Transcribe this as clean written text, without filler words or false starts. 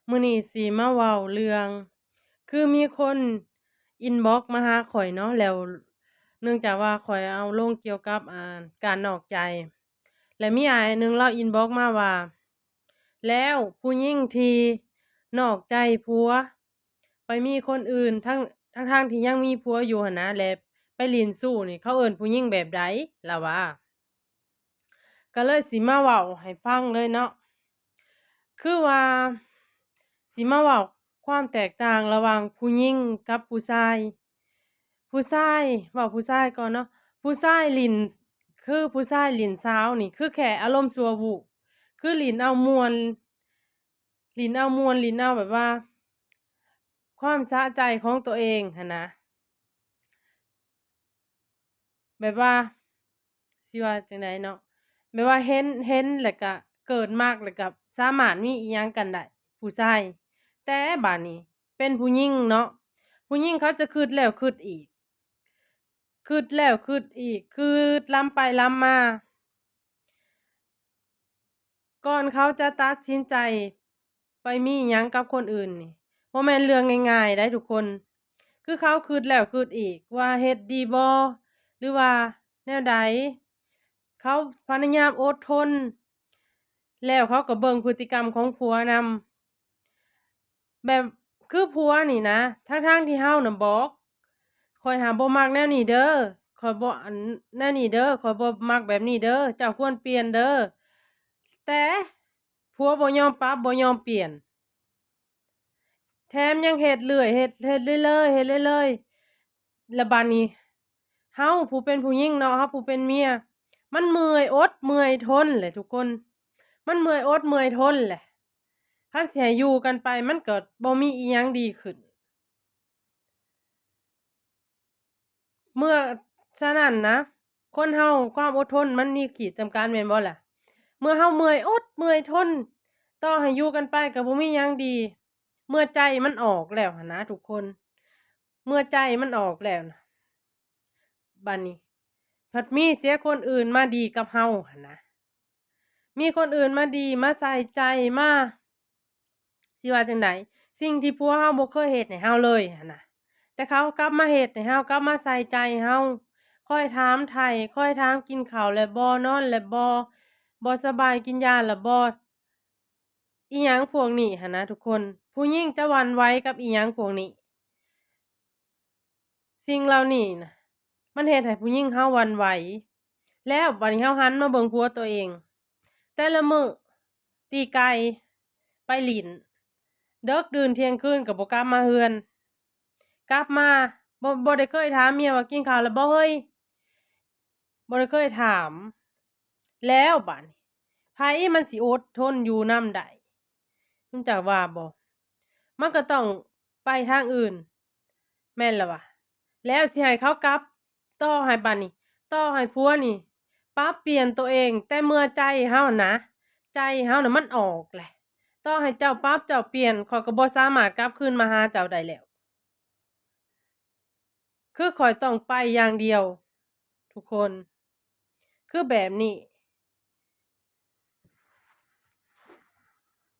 มื้อนี้สิมาเว้าเรื่อง คือมีคนอินบ็อกซ์มาหาข้อยเนาะแล้วเนื่องจากว่าข้อยเอาลงเกี่ยวกับการนอกใจ และมีอ้ายหนึ่งเลาอินบ็อกซ์มาว่า แล้วผู้หญิงที่นอกใจผัวไปมีคนอื่นทั้งที่ยังมีผัวอยู่หั้นนะและไปลิ้นสู้นี่เขาเอิ้นผู้หญิงแบบใดล่ะวะก็เลยสิมาเว้าให้ฟังเลยเนาะ คือว่าสิมาเว้าความแตกต่างระหว่างผู้หญิงกับผู้ชาย ผู้ชายเว้าผู้ชายก่อนเนาะผู้ชายลิ้นคือผู้ชายลิ้นสาวนี่คือแค่อารมณ์ชั่ววูบคือลิ้นเอาม่วนลิ้นเอาม่วนลิ้นเอาแบบว่าความสะใจของตัวเองหั้นนะแบบว่าสิว่าจั่งใดเนาะแบบว่าเห็นแล้วก็เกิดมักแล้วก็สามารถมีอิหยังกันได้ผู้ชายแต่บัดนี้เป็นผู้หญิงเนาะผู้หญิงเขาจะคิดแล้วคิดอีกคิดแล้วคิดอีกคิดลำไปลำมาก่อนเขาจะตัดสินใจไปมีหยังกับคนอื่นนี่บ่แม่นเรื่องง่ายๆได้ทุกคนคือเขาคิดแล้วคิดอีกว่าเฮ็ดดีบ่หรือว่าแนวใดเขาพยายามอดทนแล้วเขาก็เบิ่งพฤติกรรมของผัวนำแบบคือผัวนี่นะทั้งๆที่เฮาน่ะบอกข้อยหาบ่มักแนวนี้เด้อข้อยบ่แนวนี้เด้อข้อยบ่มักแบบนี้เด้อเจ้าควรเปลี่ยนเด้อแต่ผัวบ่ยอมปรับบ่ยอมเปลี่ยนแถมยังเฮ็ดเรื่อยเฮ็ดเรื่อยๆเฮ็ดเรื่อยๆแล้วบัดนี้เฮาผู้เป็นผู้หญิงเนาะเฮาผู้เป็นเมียมันเมื่อยอดเมื่อยทนแหละทุกคนมันเมื่อยอดเมื่อยทนแหละคันสิให้อยู่กันไปมันก็บ่มีอิหยังดีขึ้นเมื่อฉะนั้นนะคนเฮาความอดทนมันมีขีดจำกัดแม่นบ่ล่ะเมื่อเฮาเมื่อยอดเมื่อยทนต่อให้อยู่กันไปก็บ่มีหยังดีเมื่อใจมันออกแล้วหั้นนะทุกคนเมื่อใจมันออกแล้วน่ะบัดนี้ผัดมีเสียคนอื่นมาดีกับเฮาหั้นนะมีคนอื่นมาดีมาใส่ใจมาสิว่าจั่งใดสิ่งที่ผัวเฮาบ่เคยเฮ็ดให้เฮาเลยหั้นน่ะแต่เขากลับมาเฮ็ดให้เฮากลับมาใส่ใจเฮาคอยถามไถ่คอยถามกินข้าวแล้วบ่นอนแล้วบ่สบายกินยาแล้วบ่อิหยังพวกนี้หั้นนะทุกคนผู้หญิงจะหวั่นไหวกับอิหยังพวกนี้สิ่งเหล่านี้น่ะมันเฮ็ดให้ผู้หญิงเฮาหวั่นไหวแล้วบัดนี้เฮาหันมาเบิ่งผัวตัวเองแต่ละมื้อตีไก่ไปลิ้นดึกดื่นเที่ยงคืนก็บ่กลับมาเรือนกลับมาบ่ได้เคยถามเมียว่ากินข้าวแล้วบ่เฮ้ยบ่ได้เคยถามแล้วบัดนี้ไผมันสิอดทนอยู่นำได้รู้จักว่าบ่มันก็ต้องไปทางอื่นแม่นแล้ววะแล้วสิให้เขากลับต่อให้บัดนี้ต่อให้ผัวนี่ปรับเปลี่ยนตัวเองแต่เมื่อใจเฮานะใจเฮาน่ะมันออกแหละต่อให้เจ้าปรับเจ้าเปลี่ยนข้อยก็บ่สามารถกลับคืนมาหาเจ้าได้แล้วคือข้อยต้องไปอย่างเดียวทุกคนคือแบบนี้